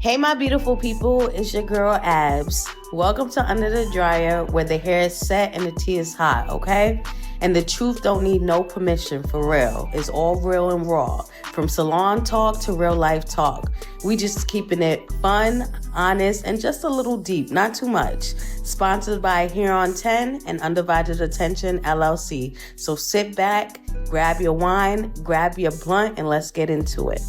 Hey, my beautiful people, it's your girl Abs. Welcome to Under the Dryer, where the hair is set and the tea is hot, okay? And the truth don't need no permission, for real. It's all real and raw. From salon talk to real life talk. We just keeping it fun, honest, and just a little deep, not too much. Sponsored by Here on 10 and Undivided Attention LLC. So sit back, grab your wine, grab your blunt, and let's get into it.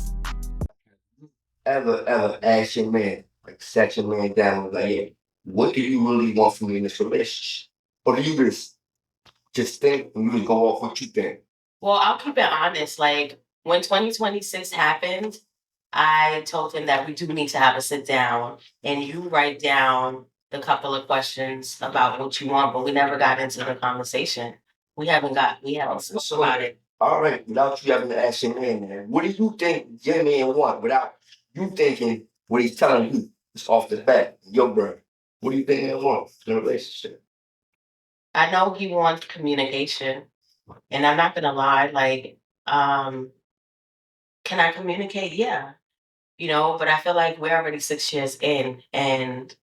Ever ask your man, like sat your man down, like, yeah, what do you really want from me in this relationship? Or do you just think and you just go off what you think? Well, I'll keep it honest. Like, when 2026 happened, I told him that we do need to have a sit down and you write down the couple of questions about what you want, but we never got into the conversation. We haven't spoke about it. All right, without you having to ask your man, what do you think your man want without you thinking what he's telling you just off the bat, your brain? What do you think he wants in a relationship? I know he wants communication, and I'm not gonna lie, like, can I communicate? Yeah. But I feel like we're already 6 years in, and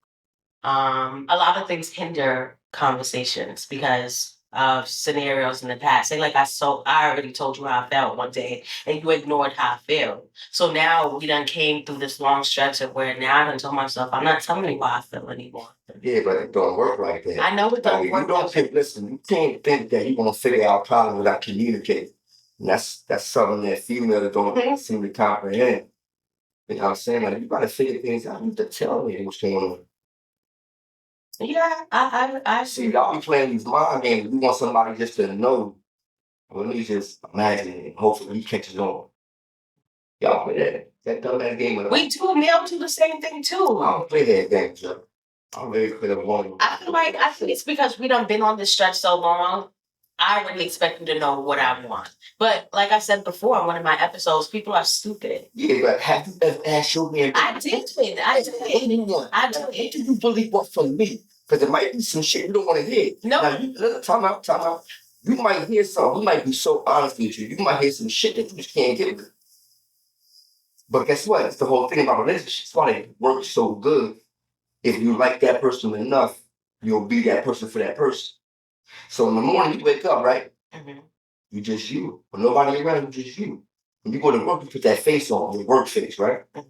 a lot of things hinder conversations because of scenarios in the past. Say like I already told you how I felt one day and you ignored how I feel. So now we done came through this long stretch of where now I done told myself I'm not telling you how I feel anymore. Yeah, but it don't work like that. I know it don't Like, work. you don't think, listen, you can't think that you're gonna figure out problems without communicating. And that's something that females don't seem to comprehend. You know what I'm saying? Like, you gotta figure things out. You have to tell me what's going on. Yeah, I See, y'all be playing these mind games. You want somebody just to know. Well, let me just imagine it. And hopefully he catches on. Y'all play that dumbass game with We do male do the same thing too. I don't play that game, Joe. I'm very clear of one. I think it's because we done been on this stretch so long. I really expect you to know what I want. But like I said before in one of my episodes, people are stupid. Yeah, but have you ever asked your man? I did. What do you want? I did. What do you really want from me? Because there might be some shit you don't want to hear. No. Now, time out. You might hear something. He might be so honest with you. You might hear some shit that you just can't get with. But guess what? It's the whole thing about relationships. Why they work so good. If you like that person enough, you'll be that person for that person. So in the morning you wake up, right? Mm-hmm. You just you. When nobody around, you just you. When you go to work, you put that face on, your work face, right? Mm-hmm.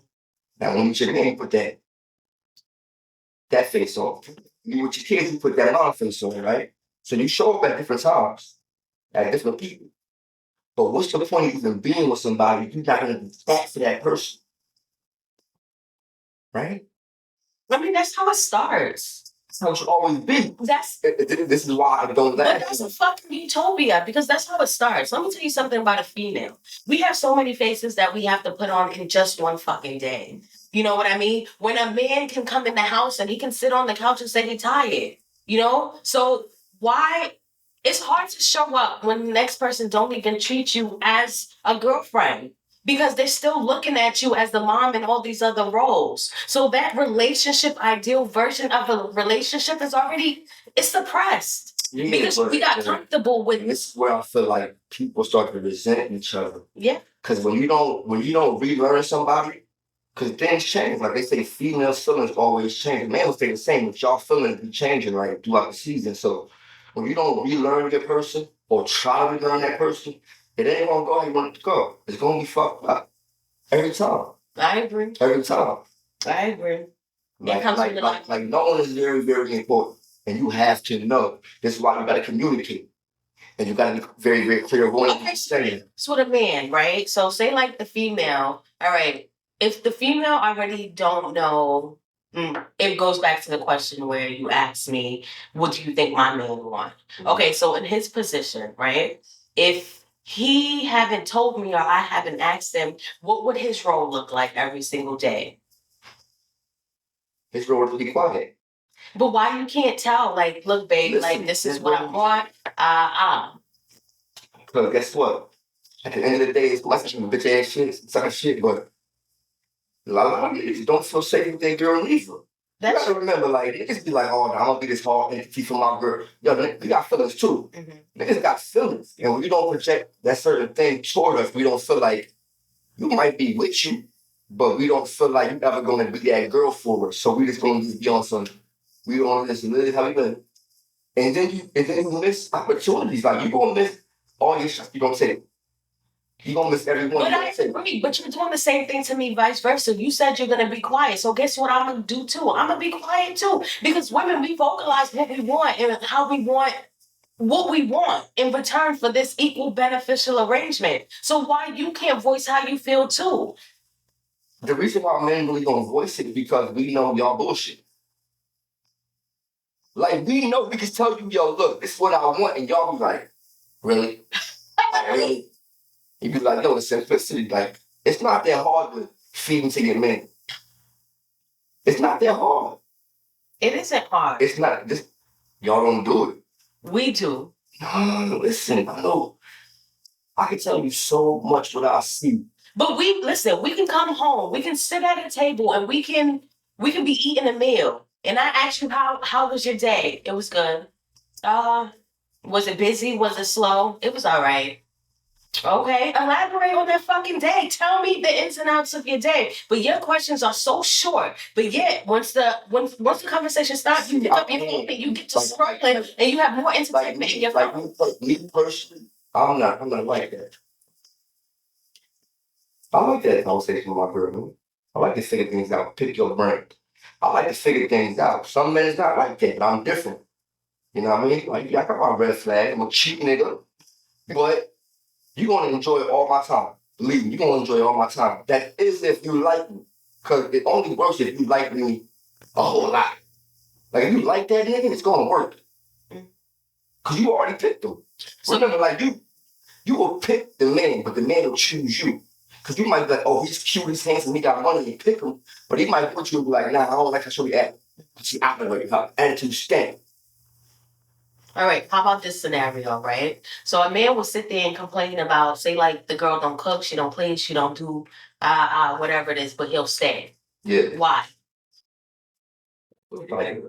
Now when you meet your man, you put that face on. You with your kids, you put that mom face on, right? So you show up at different times, at different people. But what's the point of even being with somebody if you're not gonna be that for that person? Right? I mean, that's how it starts. That's how it should always be. That's This is why I don't But laugh. that's a fucking utopia because that's how it starts. Let me tell you something about a female. We have so many faces that we have to put on in just one fucking day. You know what I mean? When a man can come in the house and he can sit on the couch and say he's tired, So why? It's hard to show up when the next person don't even treat you as a girlfriend because they're still looking at you as the mom and all these other roles. So that relationship, ideal version of a relationship it's suppressed. Yeah, Because we got comfortable with this is where I feel like people start to resent each other. Yeah. Because when you don't relearn somebody, because things change. Like they say, female feelings always change. Men will stay the same, but y'all feelings be changing right throughout the season. So when you don't relearn your person or try to relearn that person, it ain't gonna go how you want it to go. It's gonna be fucked up every time. I agree. Every time. I agree. Like knowing is very, very important. And you have to know. This is why you gotta communicate. And you gotta be very, very clear of what you're saying. So the man, right? So say like the female, all right, if the female already don't know, it goes back to the question where you asked me, what do you think my man want? Mm-hmm. Okay, so in his position, right? If he haven't told me or I haven't asked him, what would his role look like every single day? His role is to be quiet. But why you can't tell? Like, look, babe, like this is what I want. Because guess what? At the end of the day, it's like some bitch ass shit, some shit, but a lot of niggas don't feel safe with their girl either. You gotta remember, like, niggas be like, oh, I'm gonna be this hard entity for my girl. Yo, we got feelings too. Mm-hmm. Niggas got feelings. And when you don't project that certain thing toward us, we don't feel like you might be with you, but we don't feel like you're ever gonna be that girl for us. So we just gonna just be on some. We don't listen. This is how we live. And then you miss opportunities. Like you gonna miss all your shots you don't take. You gonna miss every one. But I agree. But you're doing the same thing to me, vice versa. You said you're gonna be quiet, so guess what I'm gonna do too? I'm gonna be quiet too, because women, we vocalize what we want and how we want what we want in return for this equal beneficial arrangement. So why you can't voice how you feel too? The reason why men really don't voice it is because we know y'all bullshit. Like we know we can tell you, yo, look, this is what I want, and y'all be like, really? Like, really? You be like, yo, the simplicity, like, it's not that hard to feed into your men. It's not that hard. It isn't hard. It's not just y'all don't do it. We do. No, listen, I know. I can tell you so much what I see. But we can come home, we can sit at a table and we can be eating a meal. And I ask you how was your day? It was good. Was it busy? Was it slow? It was all right. Okay, elaborate on that fucking day. Tell me the ins and outs of your day. But your questions are so short. But yet, once the conversation starts, you pick up your phone and you get to scrolling and you have more entertainment in your phone. Like me personally, I'm not like that. I like that conversation with my girl. I like to figure things out, pick your brain. I like to figure things out. Some men is not like that, but I'm different. You know what I mean? Like, I got my red flag. I'm a cheap nigga. But you're going to enjoy all my time. Believe me, you're going to enjoy all my time. That is if you like me. Because it only works if you like me a whole lot. Like, if you like that nigga, it's going to work. Because you already picked him. So remember, like, you will pick the man, but the man will choose you. Because you might be like, oh, he's cute, he's handsome, he got money, and pick him. But he might put you and be like, nah, I don't like how she act. She operates her attitude stank. All right, how about this scenario, right? So a man will sit there and complain about, say, like, the girl don't cook, she don't clean, she don't do whatever it is, but he'll stay. Yeah. Why? Like,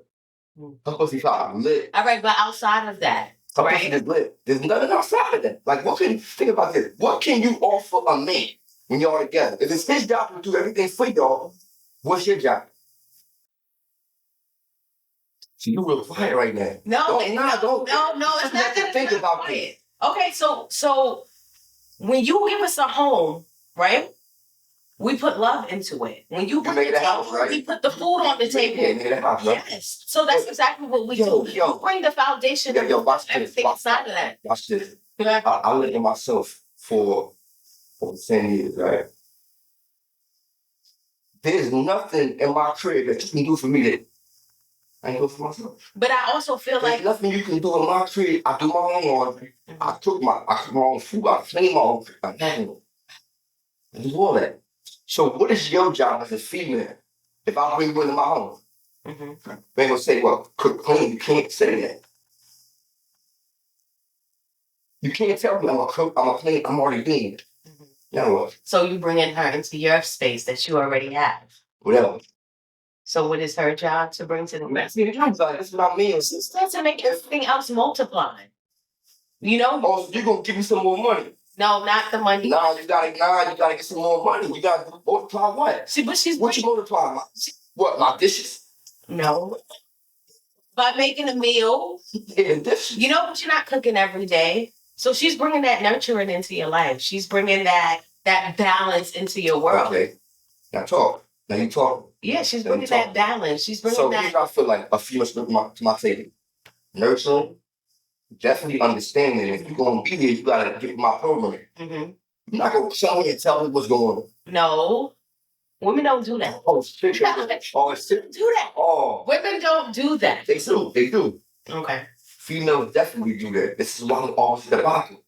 her pussy probably lit. All right, but outside of that, Her right? pussy is lit. There's nothing outside of that. Like, think about this. What can you offer a man when y'all together? If it's his job to do everything for y'all, what's your job? So you real quiet right now. No, it's not that. Think about it. Okay, so when you give us a home, right? We put love into it. When you bring the house, right? We put the food on the table. Yeah, make the house, right? Yes. So that's exactly what we do. You bring the foundation and everything inside of that. Watch this. I lived in myself for over 10 years, right? There's nothing in my crib that you can do for me that I ain't do for myself. But I also feel like there's nothing you can do in my crib. I do my own laundry. I cook my own food. I clean my own food. I do all that. So what is your job as a female? If I bring you into my home, they gonna say, well, cook, clean. You can't say that. You can't tell me I'm a cook, I'm a clean, I'm already doing it. No. So you bringing her into your space that you already have. Whatever. So what is her job to bring to the rest? That's what I mean. She's there to make everything else multiply. You know? Oh, so you're gonna give me some more money. No, not the money. Nah, you gotta get some more money. You gotta multiply what? See, but she's what you multiply? My dishes? No. By making a meal. Yeah, dishes. You know, but you're not cooking every day. So she's bringing that nurturing into your life. She's bringing that balance into your world. Okay. Now talk. Now you talk. Yeah, she's bringing that balance. She's bringing so that. So I feel like a female should bring to my table. Nurturing. Definitely understanding if you're gonna be here, you gotta get my program. You're not gonna tell me and tell me what's going on. No, women don't do that. Oh shit! Oh shit! Do that. Oh, women don't do that. They do. They do. Okay. Females definitely do that. This is why I'm always at the bottom.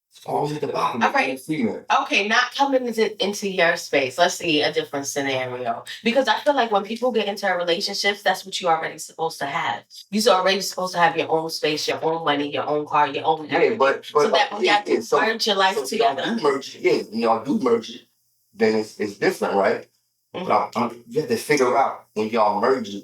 It's always at the bottom. All right. Female. Okay, not coming into your space. Let's see a different scenario. Because I feel like when people get into relationships, that's what you're already supposed to have. You're already supposed to have your own space, your own money, your own car, your own everything. Yeah, but so that when you have to merge your life together. Y'all do merge it. Yeah, when y'all do merge it, then it's different, right? But you have to figure out when y'all merge it,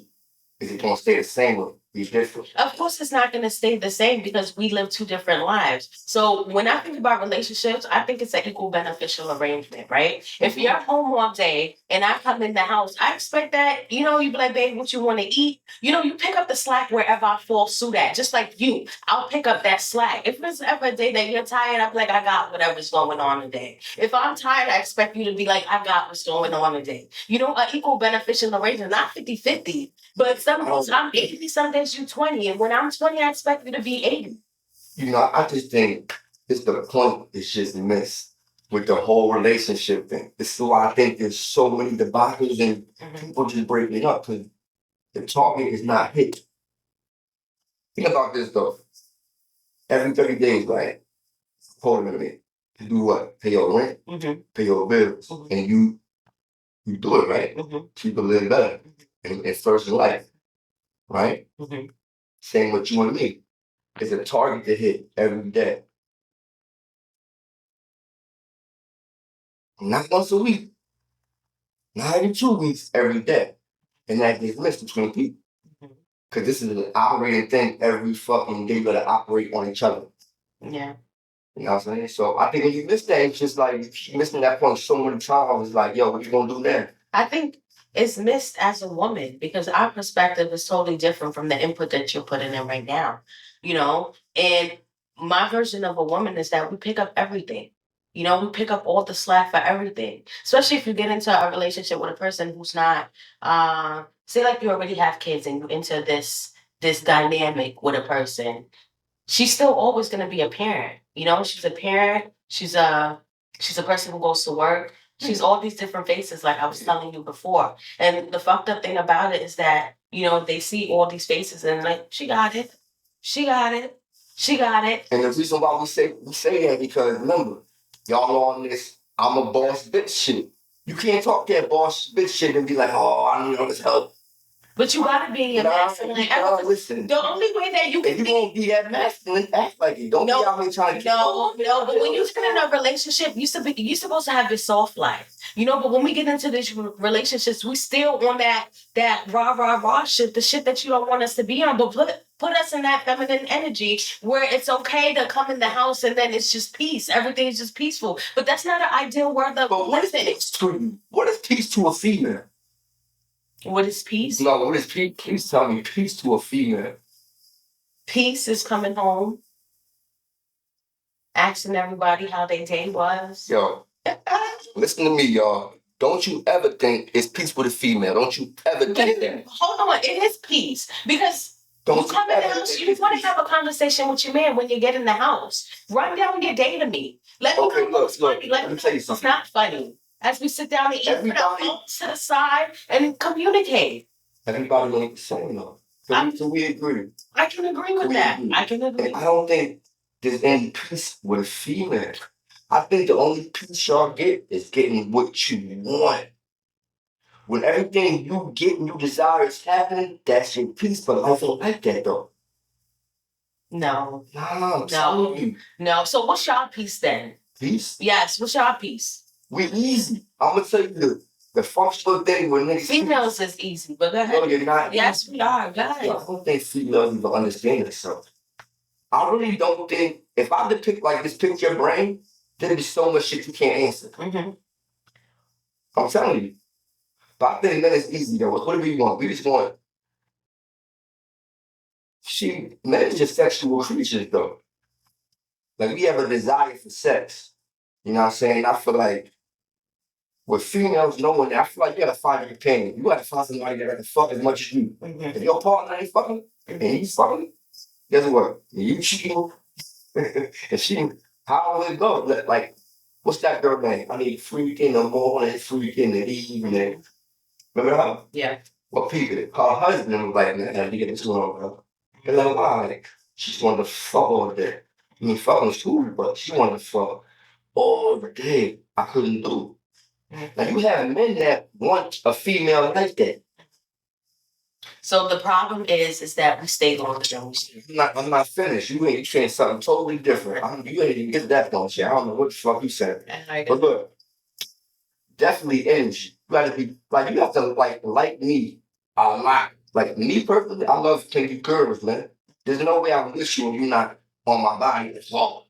is it gonna stay the same? be different. Of course, it's not going to stay the same because we live two different lives. So when I think about relationships, I think it's an equal beneficial arrangement, right? If you're home all day and I come in the house, I expect that, you be like, babe, what you want to eat? You pick up the slack wherever I fall suit at, just like you. I'll pick up that slack. If it's ever a day that you're tired, I'm like, I got whatever's going on today. If I'm tired, I expect you to be like, I got what's going on today. An equal beneficial arrangement, not 50-50. But some days I'm 80, some days you 20. And when I'm 20, I expect you to be 80. I just think it's the point is just missed with the whole relationship thing. This is why I think there's so many debacles and people just breaking it up because the target is not hit. Think about this though. Every 30 days, right? Hold a minute. You do what? Pay your rent, pay your bills, and you do it, right? People live better and first in life, right? Same with you and me. It's a target to hit every day. Not once a week, not every 2 weeks, every day. And that gets missed between people. Because this is an operating thing every fucking day. You gotta operate on each other. Yeah. You know what I'm saying? So I think when you miss that, it's just like you keep missing that point so many times. It's like, yo, what you gonna do now? I think it's missed as a woman because our perspective is totally different from the input that you're putting in right now. And my version of a woman is that we pick up everything. We pick up all the slack for everything. Especially if you get into a relationship with a person who's not say like you already have kids and you're into this dynamic with a person. She's still always gonna be a parent. She's a parent, she's a person who goes to work. She's all these different faces, like I was telling you before. And the fucked up thing about it is that, they see all these faces and like, she got it. She got it. She got it. And the reason why we say that because remember, y'all on this I'm a boss bitch shit. You can't talk that boss bitch shit and be like, oh, I need all this help. But you gotta be a masculine. Listen. The only way that you can if you won't be that masculine, act like it. Don't be out here trying to No, but when you get in a relationship, you're supposed to have your soft life. But when we get into these relationships, we still on that rah shit, the shit that you don't want us to be on. But put us in that feminine energy where it's okay to come in the house and then it's just peace. Everything's just peaceful. But that's not an ideal world of But what is peace to you? What is peace to a female? What is peace? No, what is peace? Please tell me peace to a female. Peace is coming home, asking everybody how their day was. Yo, listen to me, y'all. Don't you ever think it's peace with a female. Don't you ever think that. Hold on, it is peace. Because you come in the house, you want to have a conversation with your man when you get in the house. Run down your day to me. Let me know what's funny. Let me tell you something. It's not funny. As we sit down and eat, put our phones to the side and communicate. Everybody ain't the same though. So we agree. I can agree with that. I can agree. And I don't think there's any peace with a female. I think the only peace y'all get is getting what you want. When everything you get and you desire is happening, that's your peace. But life ain't like that though. No. No. So what's y'all peace then? Peace? Yes, what's y'all peace? We easy. I'm gonna tell you the functional thing with niggas. Females is easy, but go ahead. No, you're not. Yes, we are. Go ahead. I don't think females even understand themselves. I really don't think if I depict your brain, there'd be so much shit you can't answer. I'm telling you. But I think that is easy though. What do we want? We just want men is just sexual creatures though. Like we have a desire for sex. You know what I'm saying? I feel like with females knowing that, I feel like you gotta find a companion. You gotta find somebody that can fuck as much as you. If your partner ain't fucking and he's fucking, guess what? You cheating and she, how will it go? Like, what's that girl name? I need freak in the morning, freak in the evening. Remember her? Yeah. Well, people, her husband was like, man, I need to get this on, bro. And like, wow, like, she just wanted to fuck all day. I mean, fucking was cool, but she wanted to fuck all day. I couldn't do. Now you have men that want a female like that. So the problem is that we stay longer than we should. I'm not finished. You saying something totally different. You ain't even get that done shit. I don't know what the fuck you said. But look, definitely energy. You gotta be like you have to like me a lot Like me personally, I love kinky girls, man. There's no way I'm with you and you're not on my body. Oh,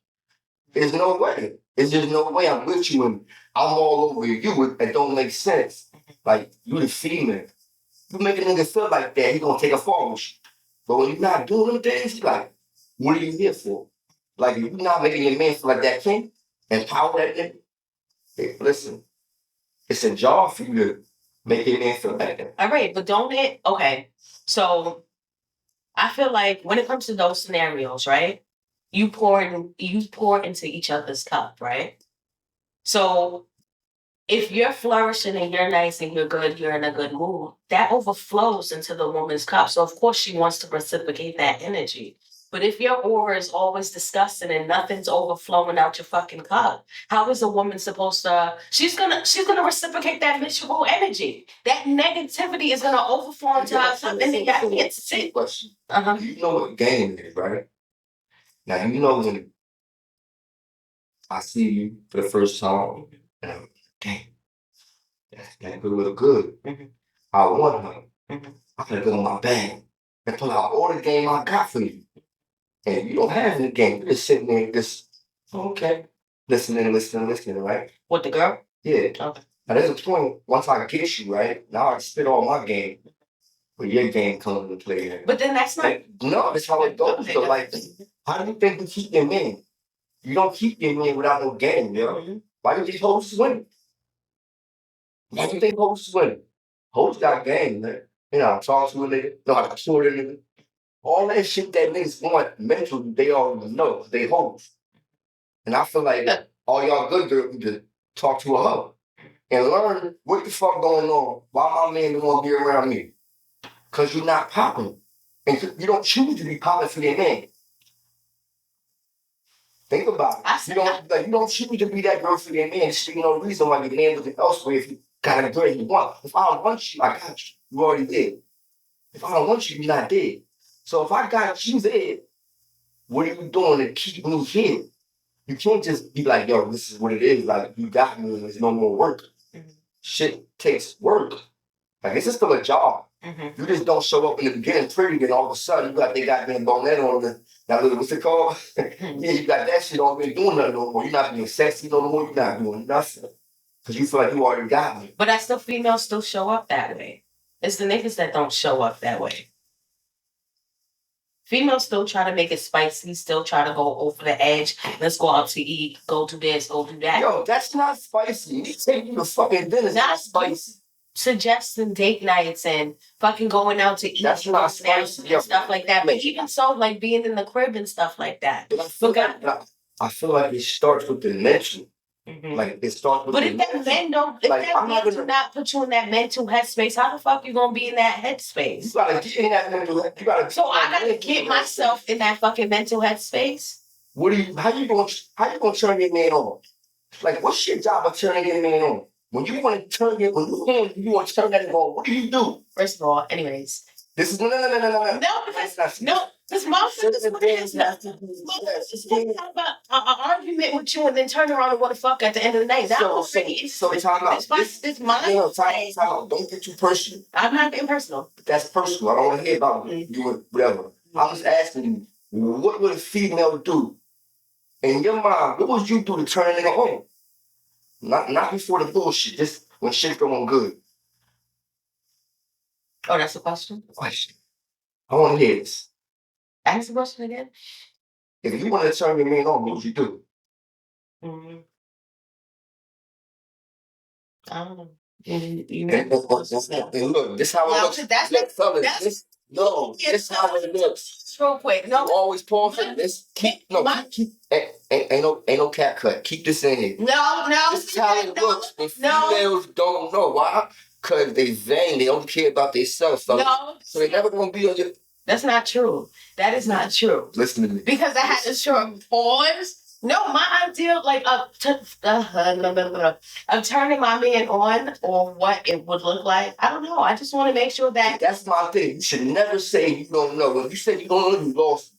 there's no way. There's just no way I'm with you and I'm all over you. It don't make sense. Like you the female. You make a nigga feel like that, he gonna take a fall with you. But when you're not doing them things, he like, what are you here for? Like if you're not making your man feel like that king, empower that nigga. Hey, listen, it's a job for you to make your man feel like that. All right, but don't it? Okay, so I feel like when it comes to those scenarios, right? You pour into each other's cup, right? So if you're flourishing and you're nice and you're good, you're in a good mood, that overflows into the woman's cup. So of course she wants to reciprocate that energy. But if your aura is always disgusting and nothing's overflowing out your fucking cup, how is a woman supposed to? She's gonna reciprocate that miserable energy. That negativity is gonna overflow into her cup, and then that gets sick. Question. You know what game is, right? Now you know when I see you for the first time, and I'm like, damn, that could look good. I want her. I'm gonna go in my bag and pull out all the game I got for you. And you don't have any game. You're just sitting there, just okay, listening, right? With the girl? Yeah. Okay. Now there's a point once I get you right. Now I spit all my game, but your game comes into play. Here. But then that's not. Like, no, that's how it goes. So like, how do you think you keep your man? You don't keep your man without no game, yo. Why do you think hosts win? Why do you think hosts win? Hosts got game, man. You know, talk to a nigga, know how to tour a nigga. All that shit that niggas want mentally, they already know. They hoes. And I feel like all y'all good girls need to talk to a hoe and learn what the fuck going on. Why my man don't want to be around me? Because you're not popping. And you don't choose to be popping for your man. Think about it. You don't choose to be that girl for your man. There's no reason why your man looking elsewhere if you got a girl you want. If I don't want you, I got you. You already did. If I don't want you, you're not dead. So if I got you there, what are you doing to keep me here? You can't just be like, yo, this is what it is. Like, you got me and there's no more work. Shit takes work. Like, it's just still a job. You just don't show up in the beginning pretty and all of a sudden you got they got being bonnet on that little, what's it called? Yeah, you got that shit on there doing nothing no more. You're not being sexy no more. You're not doing nothing. Because you feel like you already got me. But that's the females still show up that way. It's the niggas that don't show up that way. Females still try to make it spicy, still try to go over the edge. Let's go out to eat, go do this, go do that. Yo, that's not spicy. You take you to fucking dinner. Not spicy. Suggesting date nights and fucking going out to eat. That's not spicy. And stuff like that. But even so, like being in the crib and stuff like that. But I feel like it starts with the mental. Like it starts with. But if that men don't, if like, that men do not put you in that mental headspace, how the fuck you gonna be in that headspace? You gotta get in that mental. So I gotta get myself in that fucking mental headspace. How you gonna turn your man on? Like, what's your job of turning your man on? When you want to turn you want to turn that on. What do you do? First of all, anyways. This is no. Because motherfuckers have an argument with you and then turn around and want to fuck at the end of the night. That so time out. This mine. Time out. Don't get too personal. I'm not getting personal. That's personal. I don't want to hear about you whatever. I'm just asking you, what would a female do? In your mind, what would you do to turn a nigga on? Not before the bullshit, just when shit's going good. Oh, that's the question? Question. I want to hear this. Ask the question again. If you want to turn your man on, what would you do? I don't know. And look, this how it looks. This how it looks. Real quick. No. You always pause for this. Ain't no cat cut. Keep this in here. No. This is how it looks. And females don't know why. Because they vain. They only care about themselves. So they never gonna be on your. That's not true. That is not true. Listen to me. Because I had to short pause. No, my idea of turning my man on or what it would look like, I don't know. I just want to make sure that. That's my thing. You should never say you don't know. When you say you don't know, you lost.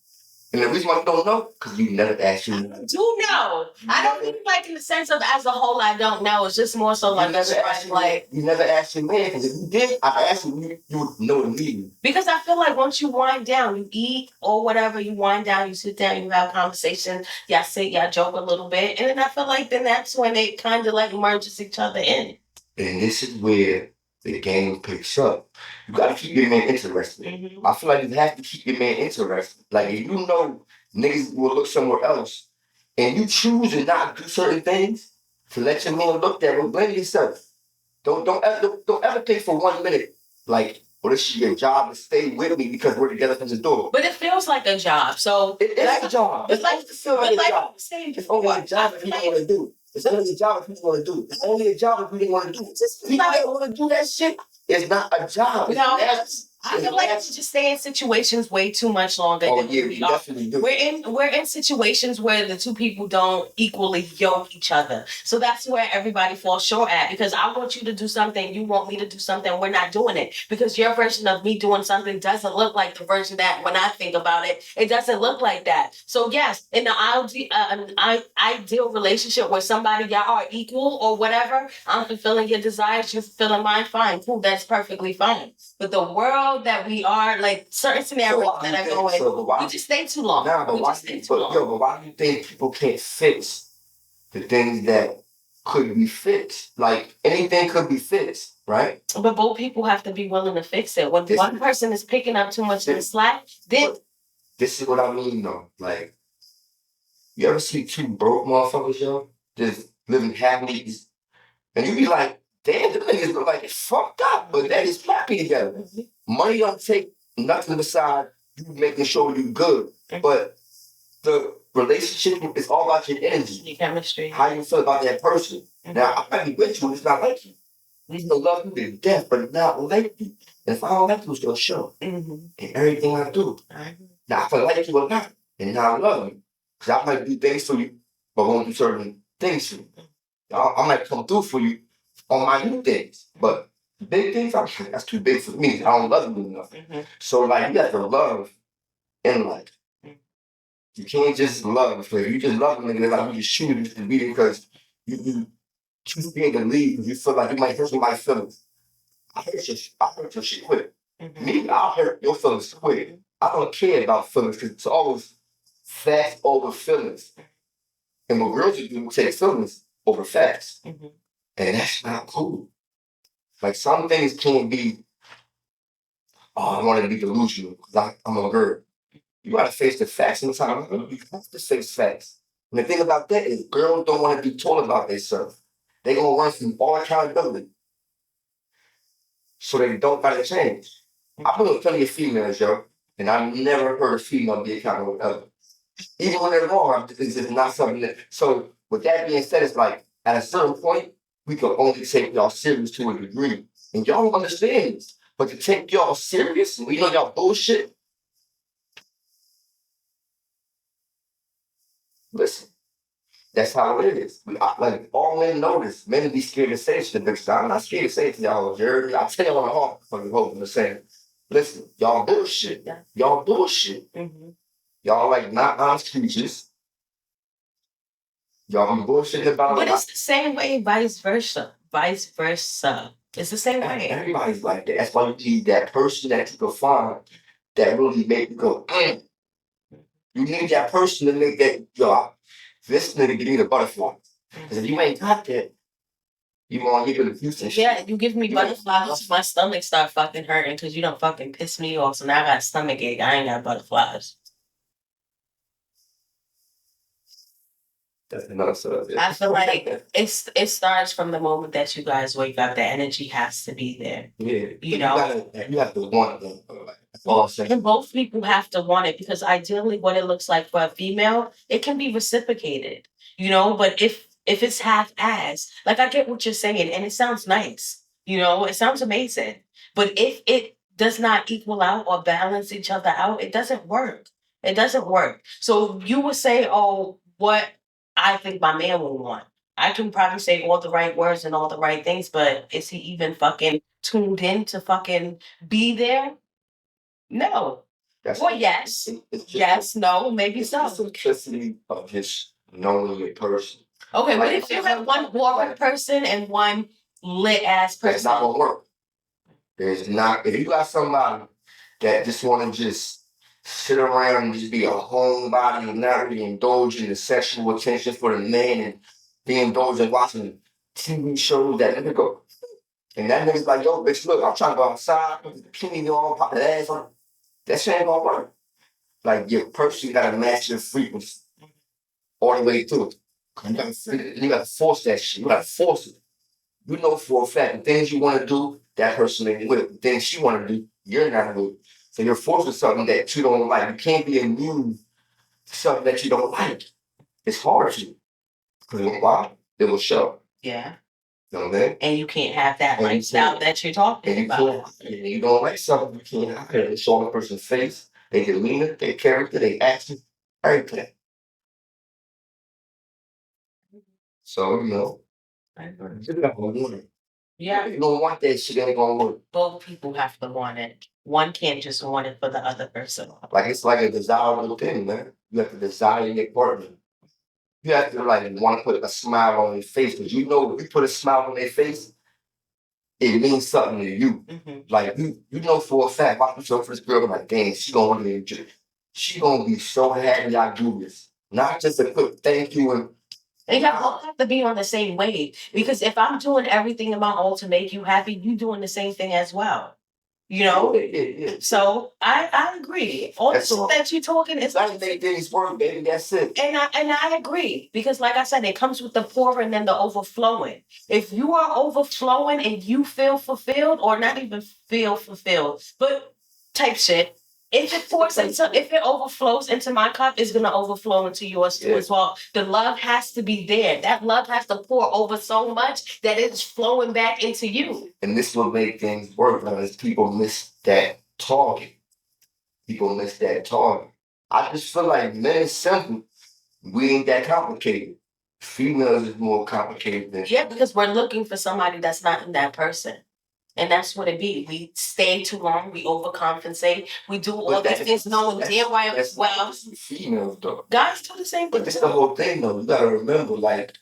And the reason why you don't know, because you never asked you. I do know. I don't mean like in the sense of as a whole, I don't know. It's just more so You like never asked like you never asked your man, because if you did, I asked you, you would know immediately. because I feel like once you wind down, you eat or whatever, you wind down, you sit down, you have conversations, y'all sit, y'all joke a little bit, and then I feel like then that's when it kind of like merges each other in. And this is where the game picks up. You gotta keep your man interested. Mhm. I feel like you have to keep your man interested. Like if you know niggas will look somewhere else, and you choose to not do certain things to let your man look that way, blame yourself. Don't ever think for 1 minute like, well, this is your job to stay with me because we're together from the door. But it feels like a job. So It is a job. It's like to feel like a like job. It's only a job if you don't want to do. It's only a job if you don't want to do. It's only a job if you didn't want to do. If you don't want to do that shit, it's not a job. It's No, nasty. I feel like we just stay in situations way too much longer Oh than yeah, we you are. definitely do. We're in situations where the two people don't equally yoke each other. So that's where everybody falls short at because I want you to do something, you want me to do something, we're not doing it. Because your version of me doing something doesn't look like the version that when I think about it, it doesn't look like that. So yes, in the ideal relationship where somebody y'all are equal or whatever, I'm fulfilling your desires, you're fulfilling mine, fine, cool, that's perfectly fine. But the world that we are, like certain scenarios that I go in, we just stay too long. Nah, but why do you think people can't fix the things that could be fixed? Like anything could be fixed, right? But both people have to be willing to fix it. When one person is picking up too much of the slack, then this is what I mean though. Like you ever see two broke motherfuckers, yo, just living happily, and you be like, damn, them niggas look like it's fucked up, but that is happy together. Money don't take nothing beside you making sure you good. But the relationship is all about your energy. Your chemistry. How you feel about that person. Now, I might be with you and it's not like you. We still love you to death, but it's not like you. And if I don't like you, it's gonna show. In everything I do. Now, if I like you or not, and now I love you. Because I might do things for you, but won't do certain things for you. I might come through for you on my new things, but big things, that's too big for me. I don't love you enough. So, like, you have to love in life. You can't just love. If you just love a nigga, like you just shoot him to beat it because you too big to leave because you feel like you might hurt somebody's feelings. I hurt your shit quick. Me, I'll hurt your feelings quick. I don't care about feelings because it's always fast over feelings. And what girls do take feelings over facts. And that's not cool. Like some things can't be, oh, I want to be delusional because I'm a girl. You gotta face the facts sometimes. You have to face facts. And the thing about that is girls don't want to be told about themselves. They gonna run from all accountability. So they don't gotta change. I've been with plenty of females, yo, and I've never heard a female be accountable ever. Even when they're wrong, it's just not something that. So, with that being said, it's like at a certain point, we can only take y'all serious to a degree. And y'all don't understand this. But to take y'all serious, we know y'all bullshit. Listen, that's how it is. Like all men know this. Men be scared to say shit. I'm not scared to say it to y'all, Jerry. I tell y'all on the heart, fucking hope I'm saying. Listen, y'all bullshit. Y'all bullshit. Y'all like not honest creatures. Y'all be bullshitting about it. But it's the same way, vice versa. Vice versa. It's the same way. Everybody's like that. That's why you need that person that you can find that really make you go, You need that person to make that, yo, this nigga give me the butterflies. Because if you ain't got that, you gonna give it abuse and shit. Yeah, you give me butterflies, my stomach start fucking hurting because you don't fucking piss me off. So now I got a stomach ache. I ain't got butterflies. That's another subject. I feel like it starts from the moment that you guys wake up. The energy has to be there. Yeah, you know, you have to want them. And both people have to want it because ideally, what it looks like for a female, it can be reciprocated. But if it's half-assed, like I get what you're saying, and it sounds nice. It sounds amazing. But if it does not equal out or balance each other out, it doesn't work. It doesn't work. So you would say, oh, what I think my man will want. I can probably say all the right words and all the right things, but is he even fucking tuned in to fucking be there? No. Well, yes. It's just Yes, no, maybe it's the so. simplicity of just knowing your person. Okay, what Like, if you have one boring person and one lit ass that's not person? gonna work. There's not if you got somebody that just wanna just sit around and just be a homebody and not really indulge in the sexual attention for the man and be indulged in watching TV shows that nigga go. And that nigga's like, yo, bitch, look, I'm trying to go outside, put the bikini on, pop the ass on. That shit ain't gonna work. Like your person gotta match your frequency all the way through. You gotta force that shit. You gotta force it. You know for a fact the things you wanna do, that person ain't with it. The things she wanna do, you're not with it. So you're forcing something that you don't like. You can't be immune to something that you don't like. It's hard to. Because why? It will show. Yeah. You know what I mean? And you can't have that And you lifestyle can't. that you're talking And you about. can't. And you don't like something, you can't hide it. It's on the person's face, their demeanor, their character, their action, everything. So, you know, I agree. you're not gonna want it. Yeah, If you don't want that shit, ain't gonna work. both people have to want it. One can't just want it for the other person. Like it's like a desirable thing, man. You have to desire your partner. You have to like want to put a smile on their face because you know if you put a smile on their face, it means something to you. Mm-hmm. Like you know for a fact, watch the show for this girl, like, damn, she gonna really enjoy it. She gonna be so happy I do this. Not just a quick thank you and y'all both have to be on the same wave. Because if I'm doing everything in my all to make you happy, you doing the same thing as well. You know? Yeah. So I agree. All the That's shit all. that you're talking is That's make things work, baby. That's it. and I agree. Because like I said, it comes with the pouring and the overflowing. If you are overflowing and you feel fulfilled, or not even feel fulfilled, but type shit. If it overflows into my cup, it's gonna overflow into yours too as well. The love has to be there. That love has to pour over so much that it's flowing back into you. And this will make things work because people miss that target. People miss that target. I just feel like men is simple. We ain't that complicated. Females is more complicated than Yeah, because we're looking for somebody that's not in that person. And that's what it be. We stay too long, we overcompensate, we do all these things knowing damn well. Females though. Guys do the same thing. But this the whole thing though. You gotta remember, like,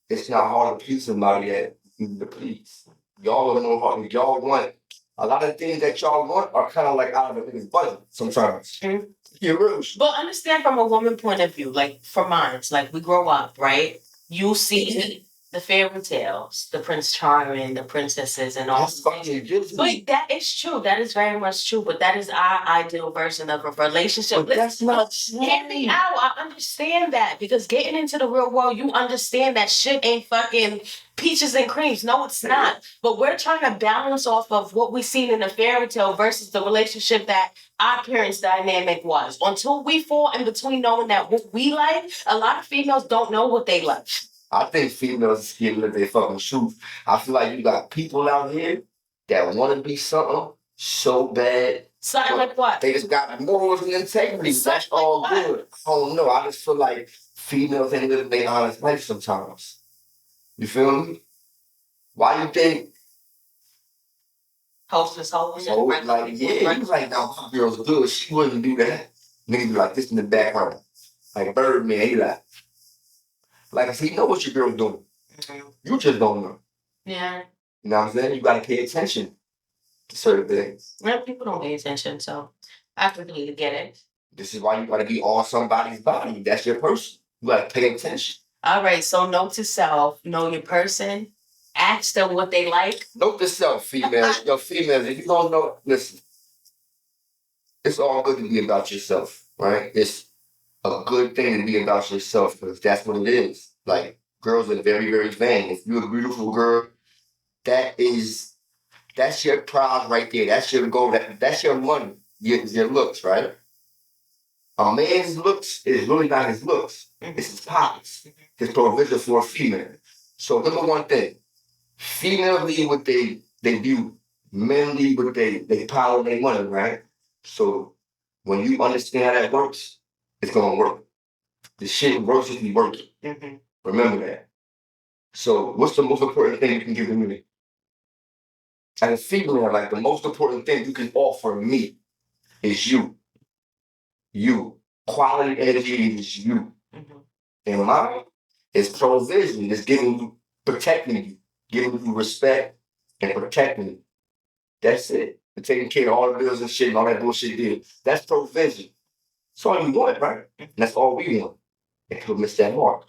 it's not hard to please somebody that you to please. Y'all don't know how y'all want a lot of things that y'all want are kind of like out of the nigga's budget sometimes. Mm-hmm. You're real. But understand from a woman point of view, like for mine, like we grow up, right? You see the fairy tales, the Prince Charming, the princesses, and all. That's funny. But that is true. That is very much true. But that is our ideal version of a relationship. But that's not Hear me out. I understand that because getting into the real world, you understand that shit ain't fucking peaches and creams. No, it's not. But we're trying to balance off of what we seen in the fairy tale versus the relationship that our parents' dynamic was. Until we fall in between knowing that what we like, a lot of females don't know what they like. I think females is scared of their fucking truth. I feel like you got people out here that want to be something so bad. Something like what? They just got morals and integrity. That's all like good. I don't know. I just feel like females ain't living their honest life sometimes. You feel me? Why you think? Hostess. Like, yeah, you like, no, my girl's good. She wouldn't do that. Niggas be like this in the background. Like Birdman, he like I said, you know what your girl's doing. Mm-hmm. You just don't know. Yeah. You know what I'm saying? You gotta pay attention to certain things. Yeah, people don't pay attention, so I completely get it. This is why you gotta be on somebody's body. That's your person. You gotta pay attention. All right, so note to self, know your person, ask them what they like. Note to self, females. Yo, females, if you don't know, listen. It's all good to be about yourself, right? It's a good thing to be about yourself because that's what it is. Like, girls are very, very vain. If you're a beautiful girl, that's your prize right there. That's your goal. That's your money. Your looks, right? A man's looks is really not his looks. It's his pockets. His provision for a female. So number one thing, females lead with they view. Men lead with they power and their money, right? So when you understand how that works, it's gonna work. The shit works if you work it. Mm-hmm. Remember that. So what's the most important thing you can give to me? As a female, like the most important thing you can offer me is you. You. Quality energy is you. Mhm. And mine is provision. It's giving you, protecting you, giving you respect and protecting you. That's it. And taking care of all the bills and shit and all that bullshit there. That's provision. That's all you want, right? And that's all we want. And people miss that mark.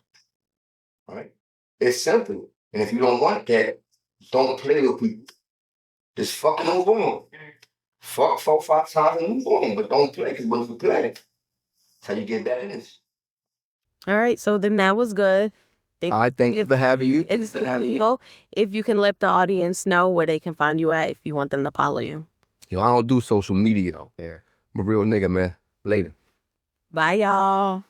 Right? It's simple. And if you don't want that, don't play with people. Just fucking move on. Fuck 4-5 times and move on. But don't play, because when you play, that's how you get bad in this. All right, so then that was good. I thank you for having you. If you can let the audience know where they can find you at if you want them to follow you. Yo, I don't do social media though. Yeah. I'm a real nigga, man. Later. Bye, y'all.